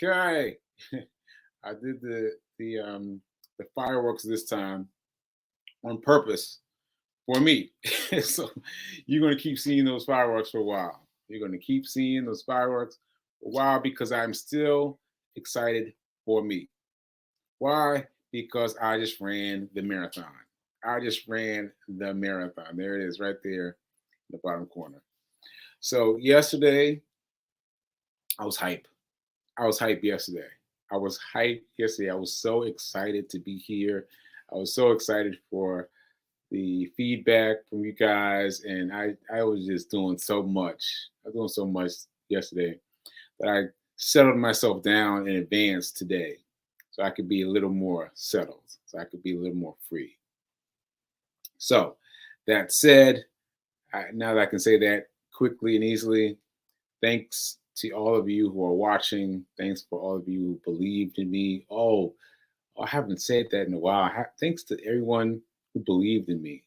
Okay. I did the fireworks this time on purpose for me. So you're gonna keep seeing those fireworks for a while. You're gonna keep seeing those fireworks for a while because I'm still excited for me. Why? Because I just ran the marathon. I just ran the marathon. There it is, right there in the bottom corner. So yesterday, I was hype. I was hyped yesterday. I was hyped yesterday. I was so excited to be here. I was so excited for the feedback from you guys, and I was just doing so much. I was doing so much yesterday that I settled myself down in advance today, so I could be a little more settled, so I could be a little more free. So that said, now that I can say that quickly and easily, thanks to all of you who are watching. Thanks for all of you who believed in me. Oh, I haven't said that in a while. Thanks to everyone who believed in me.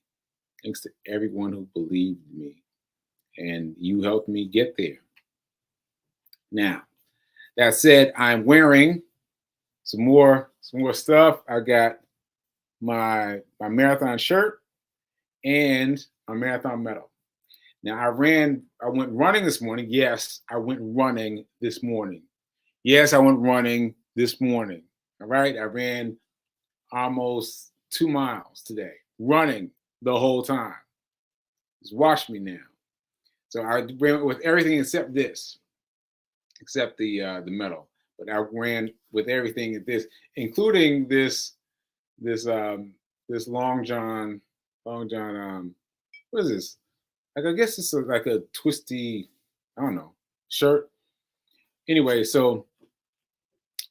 Thanks to everyone who believed in me. And you helped me get there. Now, that said, I'm wearing some more stuff. I got my marathon shirt and my marathon medal. Now I went running this morning. Yes, I went running this morning. Yes, I went running this morning. All right. I ran almost 2 miles today, running the whole time. Just watch me now. So I ran with everything except this, except the medal. But I ran with everything at this, including this long john what is this? Like I guess it's like a twisty, I don't know, shirt. Anyway, so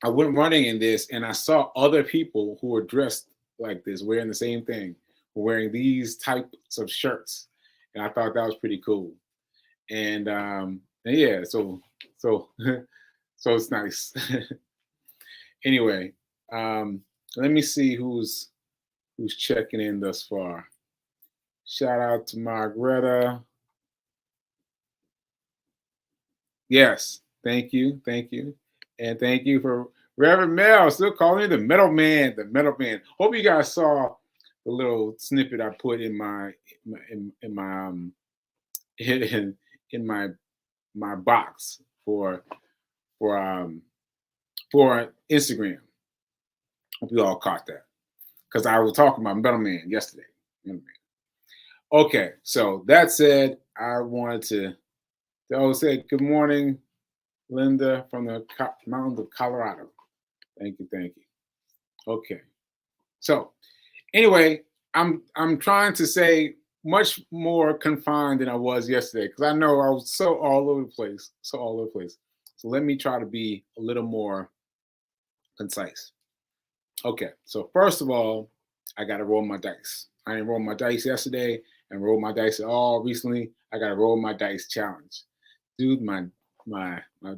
I went running in this and I saw other people who were dressed like this, wearing the same thing, wearing these types of shirts. And I thought that was pretty cool. And yeah, so so it's nice. Anyway, let me see who's checking in thus far. Shout out to Margareta. Yes, thank you, and thank you for Reverend Mel still calling me the Metal Man, the Metal Man. Hope you guys saw the little snippet I put in my in my in my box for Instagram. Hope you all caught that because I was talking about Metal Man yesterday. Okay, so that said, I wanted to say good morning, Linda from the mountains of Colorado. Thank you. Okay, so anyway, I'm trying to say much more confined than I was yesterday because I know I was so all over the place, So let me try to be a little more concise. Okay, so first of all, I got to roll my dice. I didn't roll my dice yesterday and roll my dice at all recently. I got to roll my dice challenge. Do my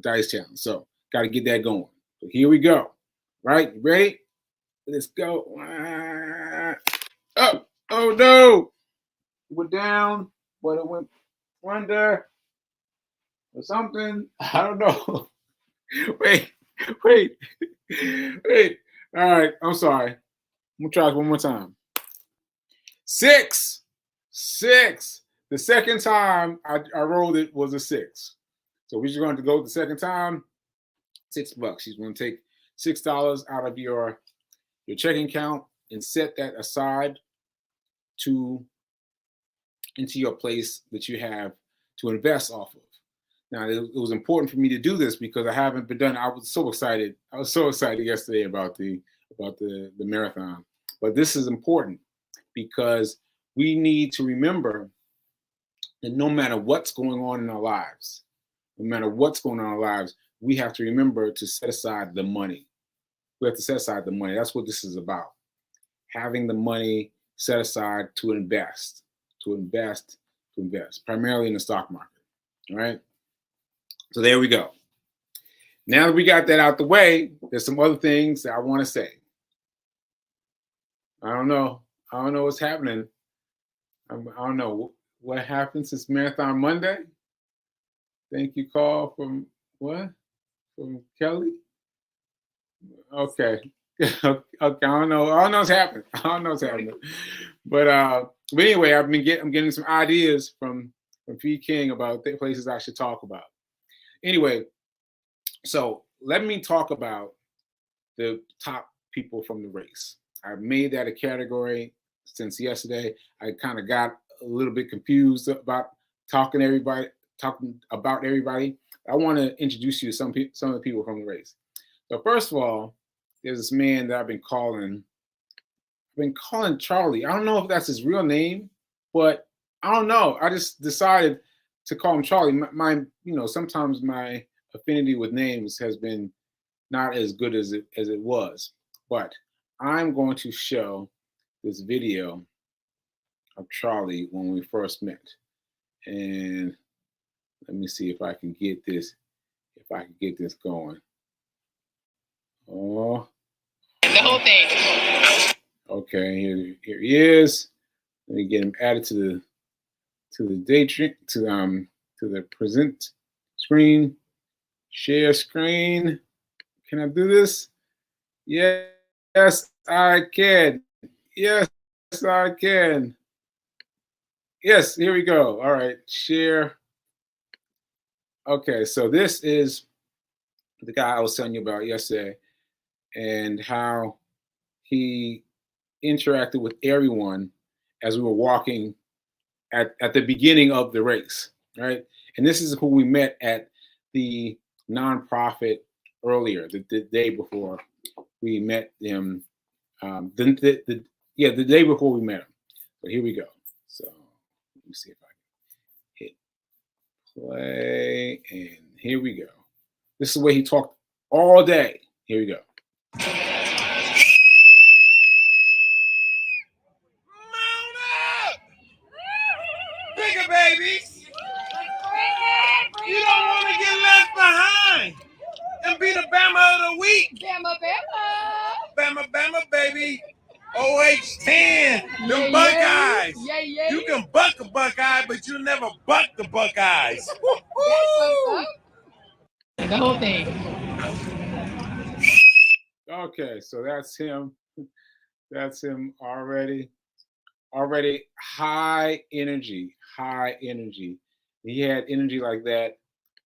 dice challenge. So got to get that going. So here we go. Right? Ready? Let's go. Oh no! It went down, but it went under or something. I don't know. wait. All right, I'm sorry. I'm gonna try it one more time. 6. The second time I rolled it was a 6. So we're just going to go the second time. $6. She's going to take $6 out of your checking account and set that aside into your place that you have to invest off of. Now it was important for me to do this because I haven't been done. I was so excited yesterday about the marathon. But this is important because we need to remember that no matter what's going on in our lives, we have to remember to set aside the money. We have to set aside the money. That's what this is about. Having the money set aside to invest, primarily in the stock market. All right. So there we go. Now that we got that out the way, there's some other things that I want to say. I don't know what's happening. I don't know what happened since Marathon Monday. Thank you, call from what? From Kelly. Okay. Okay. I don't know. I don't know what's happening. I don't know what's happening. But anyway, I'm getting some ideas from P King about the places I should talk about. Anyway, so let me talk about the top people from the race. I made that a category since yesterday. I kind of got a little bit confused about talking about everybody. I want to introduce you to some of the people from the race. So first of all, there's this man that I've been calling Charlie. I don't know if that's his real name, but I don't know. I just decided to call him Charlie. Sometimes my affinity with names has been not as good as it was. But I'm going to show this video of Charlie when we first met. And let me see if I can get this going. Oh, the whole thing. Okay, here he is. Let me get him added to the daydream to the present screen. Share screen. Can I do this? Yes, I can. Yes, I can. Yes, here we go. All right, share. Okay, so this is the guy I was telling you about yesterday and how he interacted with everyone as we were walking at the beginning of the race, right? And this is who we met at the nonprofit earlier, the day before we met him. The day before we met him. So here we go. So let me see if I can hit play, and here we go. This is the way he talked all day. Here we go. Bigger babies. You don't want to get left behind and be the Bama of the week. Bama, Bama. Bama, Bama, baby. OH10, them Buckeyes. Yeah. You can buck a Buckeye, but you never buck the Buckeyes. The whole thing. Okay, so that's him. That's him already. Already high energy. He had energy like that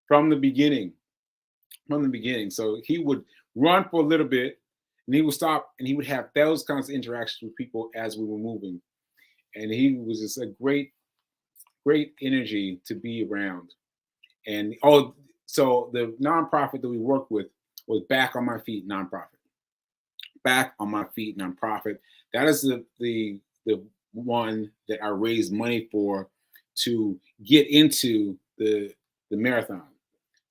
from the beginning. So he would run for a little bit and he would stop and he would have those kinds of interactions with people as we were moving. And he was just a great energy to be around. And so the nonprofit that we worked with was Back on My Feet nonprofit. Back on My Feet nonprofit. That is the one that I raised money for to get into the marathon.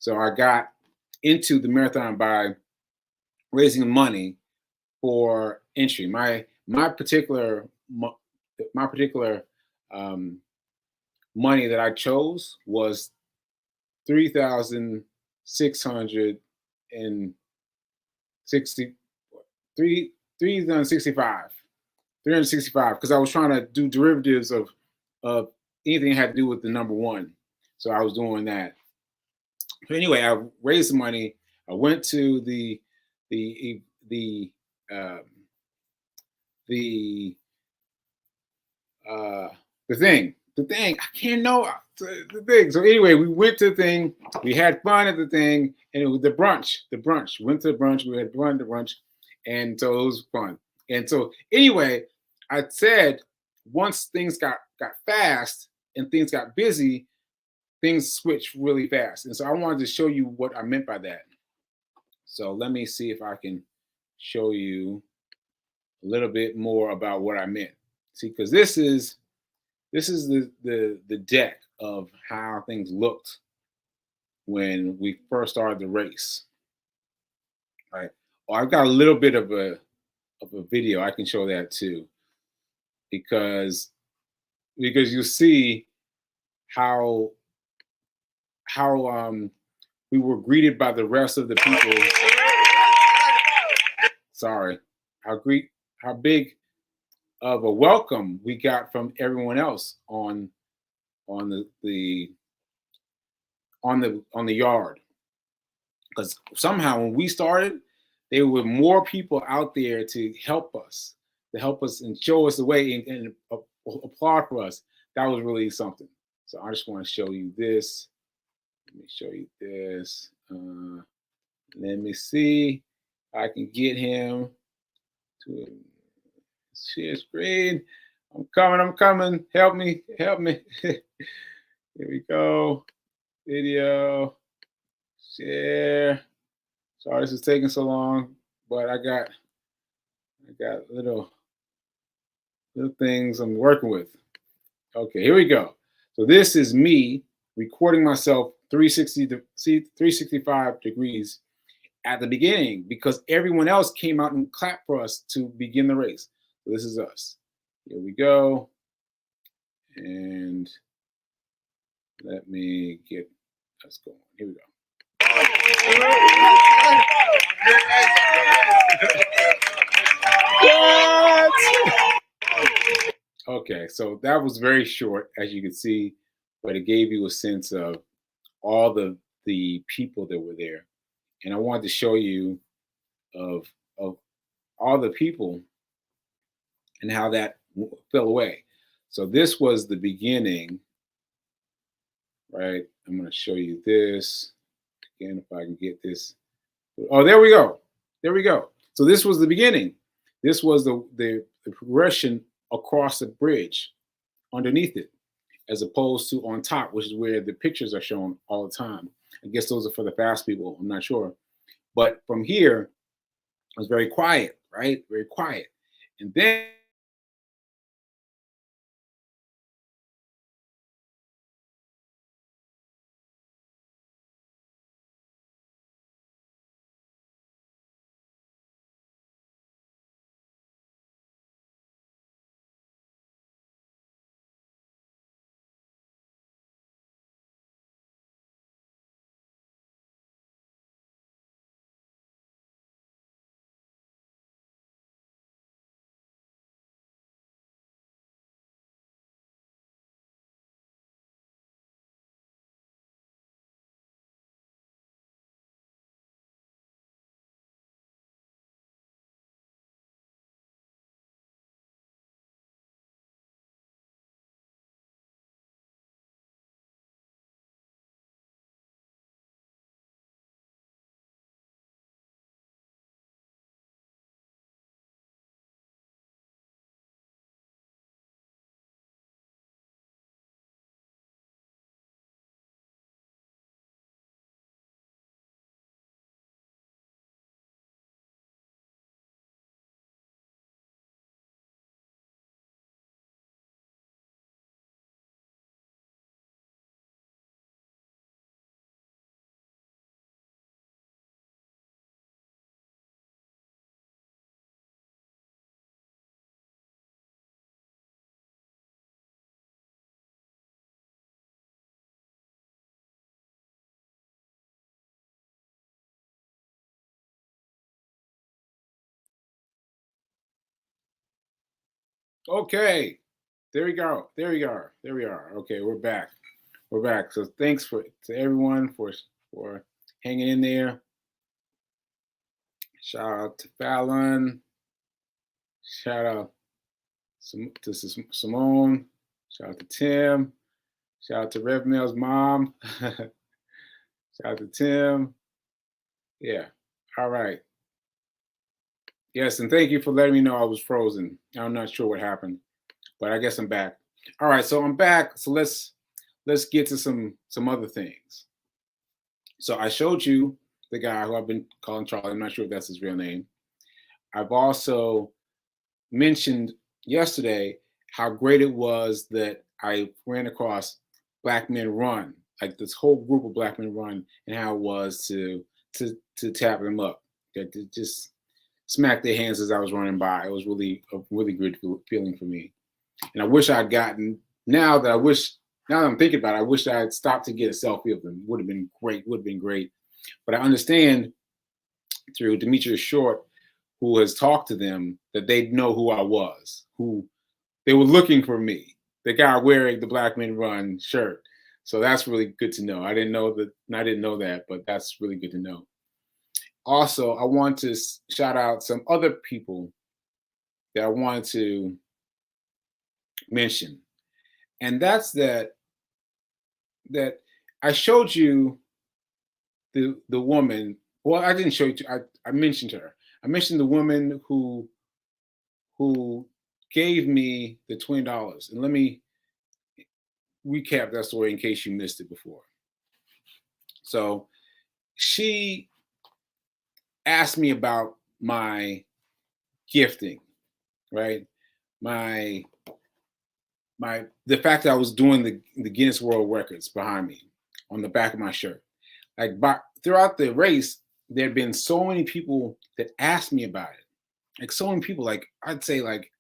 So I got into the marathon by raising money for entry. My particular money that I chose was $3,665 because I was trying to do derivatives of anything that had to do with the number one. So I was doing that. But anyway, I raised the money. I went to the thing. I can't know the thing. So anyway, we went to the thing. We had fun at the thing, and it was the brunch. We went to the brunch. We had fun at the brunch, and so it was fun. And so anyway, I said once things got fast and things got busy, things switched really fast. And so I wanted to show you what I meant by that. So let me see if I can show you a little bit more about what I meant. See, because this is the deck of how things looked when we first started the race. All right. Well, I've got a little bit of a video. I can show that too, because you see how we were greeted by the rest of the people. Sorry, how big of a welcome we got from everyone else on the yard. Because somehow when we started, there were more people out there to help us and show us the way and applaud for us. That was really something. So I just want to show you this. Let me show you this. Let me see if I can get him to share screen. I'm coming. Help me. Here we go. Video. Share. Sorry this is taking so long, but I got little things I'm working with. Okay, here we go. So this is me recording myself 365 degrees at the beginning because everyone else came out and clapped for us to begin the race. So this is us. Here we go. And let me get us going. Here we go. Okay, so that was very short, as you can see, but it gave you a sense of all the people that were there. And I wanted to show you of all the people and how that fell away. So this was the beginning, right? I'm going to show you this again if I can get this. Oh, there we go. So this was the beginning. This was the progression across the bridge underneath it, as opposed to on top, which is where the pictures are shown all the time. I guess those are for the fast people. I'm not sure. But from here, it was very quiet, right? Very quiet. And then okay, there we go. There we are. Okay, we're back. So thanks to everyone for hanging in there. Shout out to Fallon. Shout out to Simone. Shout out to Tim. Shout out to Rev Mel's mom. Shout out to Tim. Yeah. All right. Yes, and thank you for letting me know I was frozen. I'm not sure what happened, but I guess I'm back. All right, so I'm back. So let's get to some other things. So I showed you the guy who I've been calling Charlie. I'm not sure if that's his real name. I've also mentioned yesterday how great it was that I ran across Black Men Run, like this whole group of Black Men Run, and how it was to tap them up, to just smack their hands as I was running by. It was really a really good feeling for me. And I wish I'd gotten, now that I'm thinking about it, I wish I had stopped to get a selfie of them. Would have been great. But I understand through Demetrius Short, who has talked to them, that they know who I was, who they were looking for me, the guy wearing the Black Men Run shirt. So that's really good to know. I didn't know that, but that's really good to know. also, I want to shout out some other people that I wanted to mention, and that's that I showed you the woman. Well, I didn't show you. I mentioned her. I mentioned the woman who gave me the $20, and let me recap that story in case you missed it before. So she asked me about my gifting, right? My the fact that I was doing the Guinness World Records behind me on the back of my shirt. Like throughout the race, there had been so many people that asked me about it. Like so many people, like I'd say like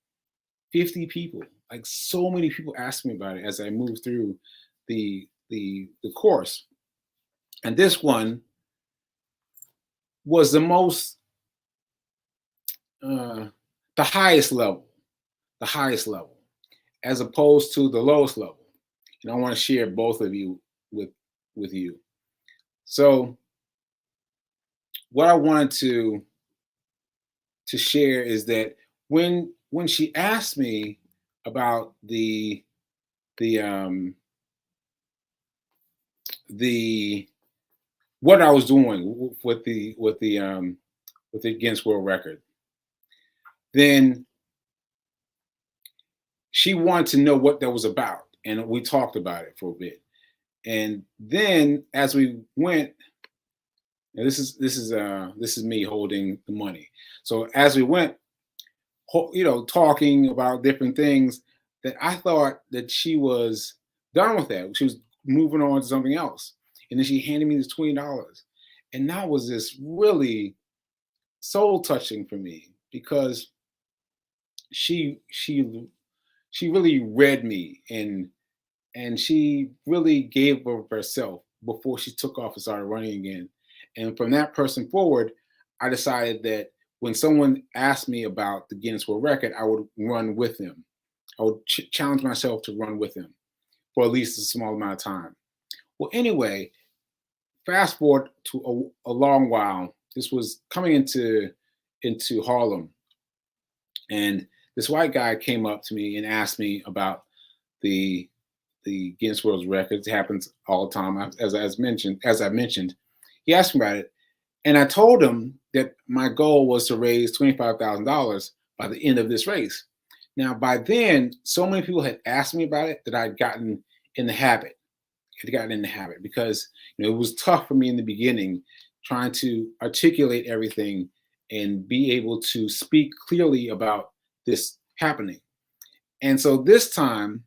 50 people. Like so many people asked me about it as I moved through the course. And this one was the most the highest level, as opposed to the lowest level. And I want to share both of you with you. So what I wanted to share is that when she asked me about the what I was doing with the Guinness World Record, then she wanted to know what that was about, and we talked about it for a bit. And then as we went, and this is me holding the money. So as we went, talking about different things, that I thought that she was done with that. She was moving on to something else. And then she handed me this $20. And that was just really soul touching for me, because she really read me, and she really gave of herself before she took off and started running again. And from that person forward, I decided that when someone asked me about the Guinness World Record, I would run with them. I would challenge myself to run with them for at least a small amount of time. Well, anyway, fast forward to a long while. This was coming into Harlem, and this white guy came up to me and asked me about the Guinness World Records. It happens all the time. As I mentioned, he asked me about it, and I told him that my goal was to raise $25,000 by the end of this race. Now, by then, so many people had asked me about it that I'd gotten in the habit. Because it was tough for me in the beginning, trying to articulate everything and be able to speak clearly about this happening. And so this time,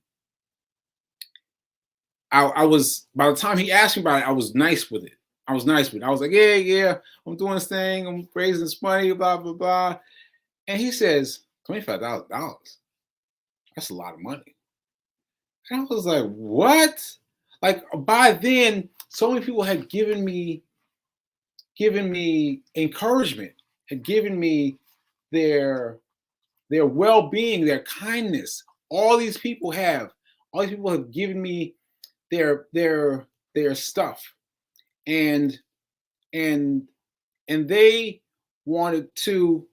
I was, by the time he asked me about it, I was nice with it. I was like, yeah, I'm doing this thing. I'm raising this money, blah, blah, blah. And he says, $25,000. That's a lot of money. And I was like, what? Like, by then, so many people had given me encouragement, had given me their well-being, their kindness. All these people have given me their stuff, and they wanted to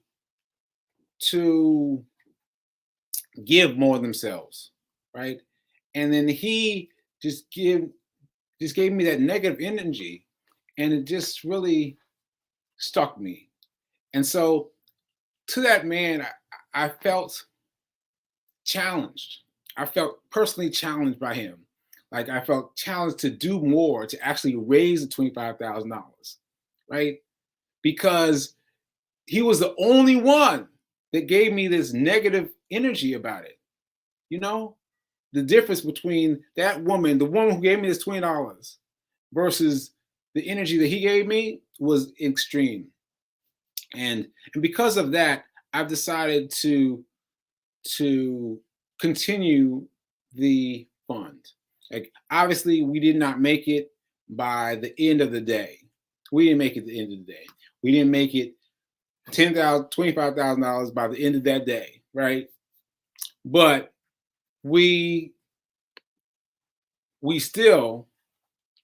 give more themselves, right? And then he just gave me that negative energy, and it just really stuck me. And so to that man, I felt challenged. I felt personally challenged by him. Like, I felt challenged to do more, to actually raise the $25,000, right? Because he was the only one that gave me this negative energy about it. The difference between that woman, the woman who gave me this $20, versus the energy that he gave me, was extreme. And because of that, I've decided to continue the fund. Like, obviously, we did not make it by the end of the day. We didn't make it the end of the day. We didn't make it $25,000 by the end of that day, right? But we still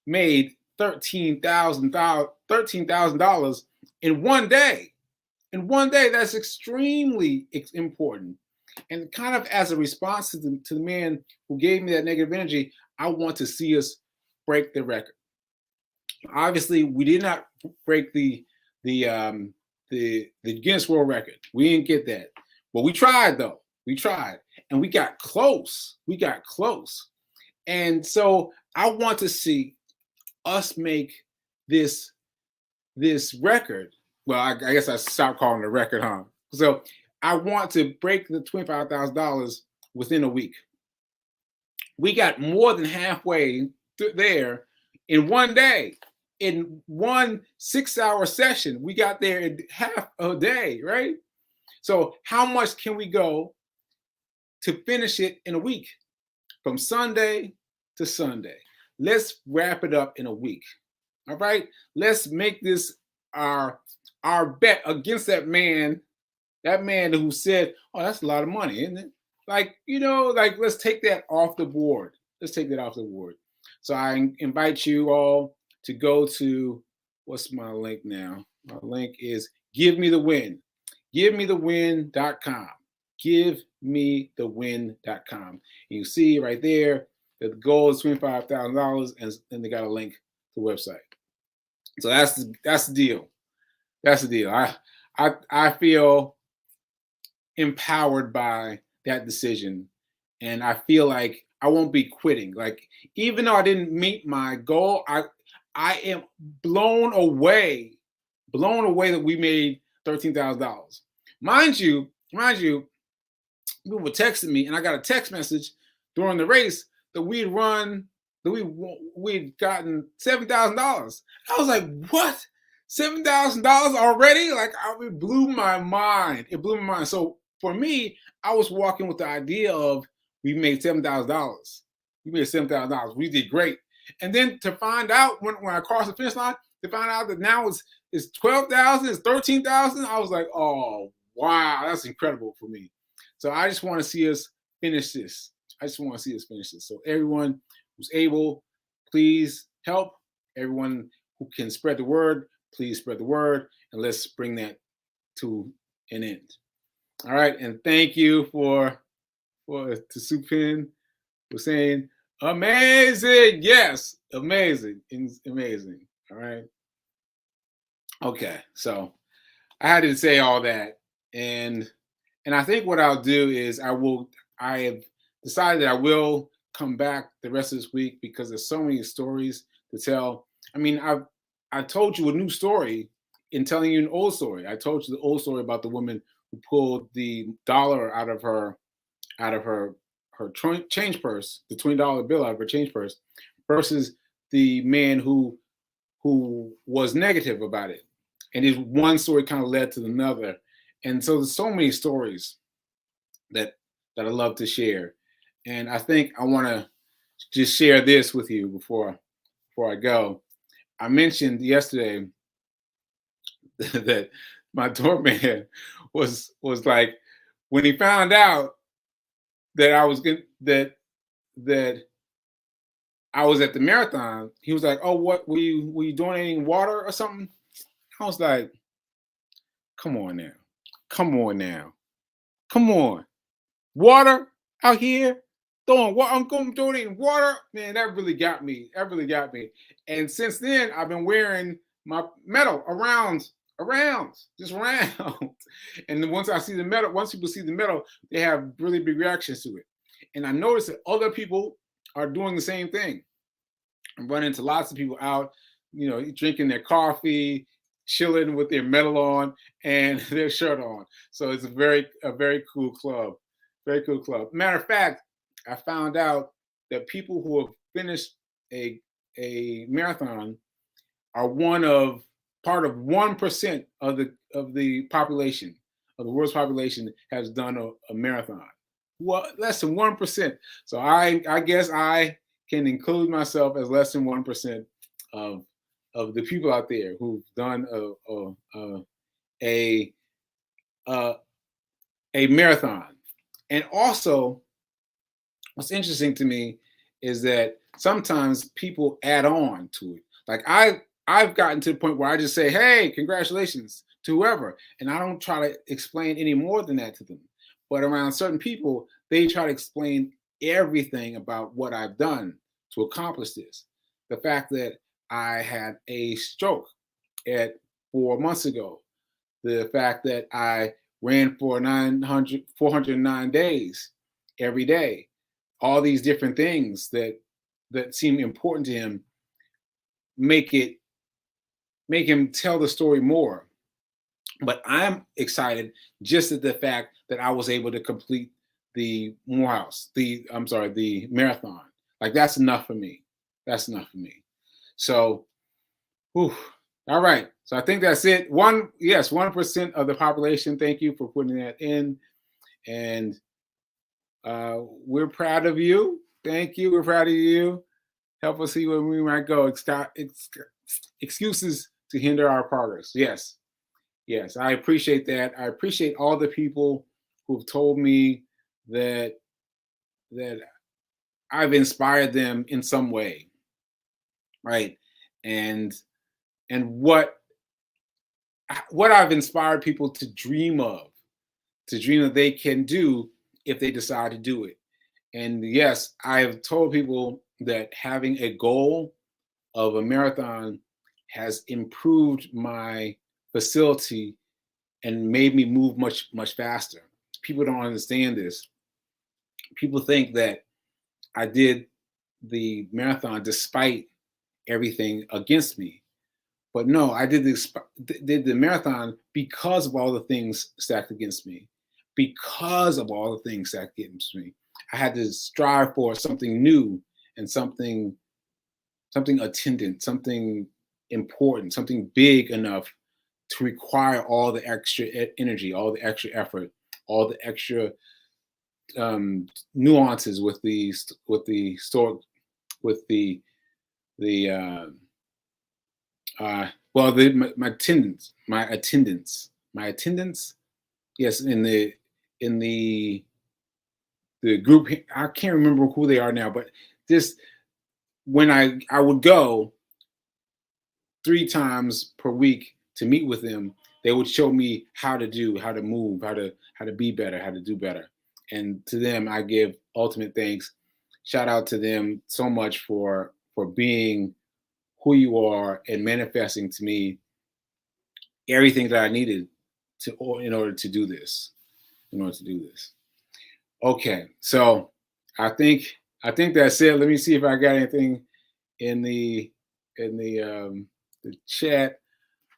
made $13,000 in one day. In one day, that's extremely important. And kind of as a response to the man who gave me that negative energy, I want to see us break the record. Obviously, we did not break the Guinness World Record. We didn't get that, but we tried though. We tried, and we got close. We got close, and so I want to see us make this record. Well, I guess I stopped calling it a record, huh? So I want to break the $25,000 within a week. We got more than halfway there in one day. In one 6-hour session, we got there in half a day, right? So how much can we go to finish it in a week? From Sunday to Sunday. Let's wrap it up in a week. All right? Let's make this our bet against that man who said, oh, that's a lot of money, isn't it? Like, let's take that off the board. Let's take that off the board. So I invite you all to go to, what's my link now? My link is Give Me the Win. GiveMeTheWin.com. GiveMeTheWin.com. You see right there that the goal is $25,000, and they got a link to the website. So that's the deal. That's the deal. I feel empowered by that decision, and I feel like I won't be quitting. Like, even though I didn't meet my goal, I am blown away that we made $13,000. Mind you, people were texting me, and I got a text message during the race that we'd gotten $7,000. I was like, what? $7,000 already? Like, it blew my mind. It blew my mind. So for me, I was walking with the idea of we made $7,000. We made $7,000. We did great. And then to find out when I crossed the finish line, to find out that now it's 12,000, it's 13,000. I was like, oh, wow, that's incredible for me. So I just want to see us finish this. So everyone who's able, please help. Everyone who can spread the word, please spread the word, and let's bring that to an end. All right, and thank you to Supin for saying amazing. Yes, amazing. All right. Okay, so I had to say all that, and I think what I'll do is I have decided that I will come back the rest of this week because there's so many stories to tell. I mean, I told you a new story in telling you an old story. I told you the old story about the woman who pulled the dollar out of her change purse, the $20 bill out of her change purse, versus the man who was negative about it. And his one story kind of led to another. And so there's so many stories that I love to share. And I think I want to just share this with you before I go. I mentioned yesterday that my doorman was like, when he found out that I was that I was at the marathon, he was like, "Oh, what were you donating water or something?" I was like, "Come on now, water out here." I'm going donating water, man. That really got me. And since then, I've been wearing my medal around. And then once people see the medal, they have really big reactions to it. And I noticed that other people are doing the same thing. I'm running into lots of people out, drinking their coffee, chilling with their medal on and their shirt on. So it's a very cool club. Very cool club. Matter of fact, I found out that people who have finished a marathon are part of 1% of the population, of the world's population, has done a marathon. Well, less than 1%. So I guess I can include myself as less than 1% of the people out there who've done a marathon. And also, what's interesting to me is that sometimes people add on to it. Like I I've gotten to the point where I just say, hey, congratulations to whoever. And I don't try to explain any more than that to them. But around certain people, they try to explain everything about what I've done to accomplish this. The fact that I had a stroke at 4 months ago, the fact that I ran for 409 days every day, all these different things that seem important to him make him tell the story more. But I'm excited just at the fact that I was able to complete the the marathon. Like, that's enough for me. That's enough for me. So, whew, all right. So I think that's it. 1% of the population. Thank you for putting that in. And we're proud of you. Thank you. We're proud of you. Help us see where we might go. Excuses to hinder our progress. Yes. Yes, I appreciate that. I appreciate all the people who've told me that I've inspired them in some way, right? And what I've inspired people to dream of, that they can do if they decide to do it. And yes, I have told people that having a goal of a marathon has improved my facility and made me move much faster. People don't understand this. People think that I did the marathon despite everything against me, but no, I did the marathon because of all the things stacked against me. Because of all the things stacked against me, I had to strive for something new and something attendant, something important, something big enough to require all the extra energy, all the extra effort, all the extra nuances with my attendance. Yes, in the group. I can't remember who they are now, but this, when I would go 3 times per week to meet with them, they would show me how to move, how to be better, how to do better. And to them, I give ultimate thanks. Shout out to them so much for being who you are and manifesting to me everything that I needed in order to do this. Okay, so I think that's it. Let me see if I got anything in the chat.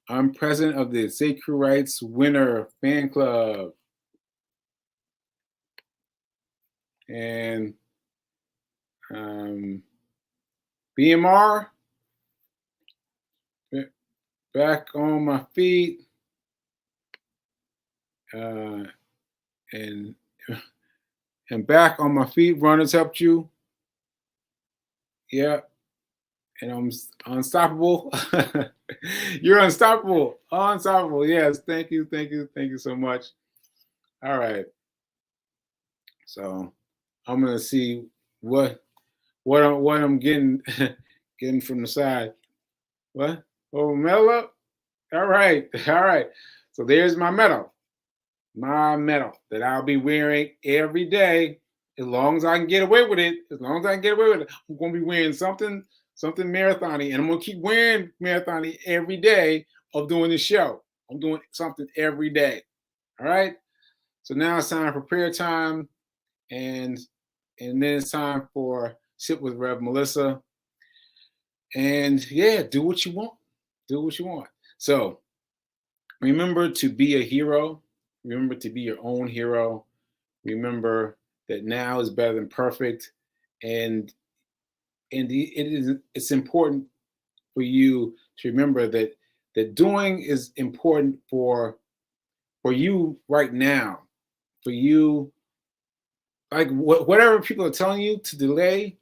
I'm president of the Sekou Rights Winner Fan Club. And BMR, back on my feet. And back on my feet. Runners helped you. Yeah. And I'm unstoppable. You're unstoppable. Unstoppable. Yes. Thank you. Thank you. Thank you so much. All right. So I'm gonna see what I'm getting from the side. What? Oh, medal up. All right. All right. So there's my medal. My medal that I'll be wearing every day as long as I can get away with it. As long as I can get away with it, I'm gonna be wearing something marathon-y, and I'm gonna keep wearing marathon-y every day of doing the show. I'm doing something every day. All right. So now it's time for prayer time, and then it's time for Sip with Rev Melissa. And yeah, do what you want. Do what you want. So remember to be a hero. Remember to be your own hero. Remember that now is better than perfect, and it's important for you to remember that doing is important for you right now. For you, like whatever people are telling you to delay,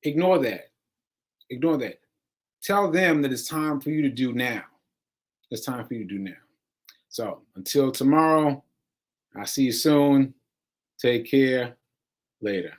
ignore that. Ignore that. Tell them that it's time for you to do now. It's time for you to do now. So until tomorrow, I'll see you soon. Take care. Later.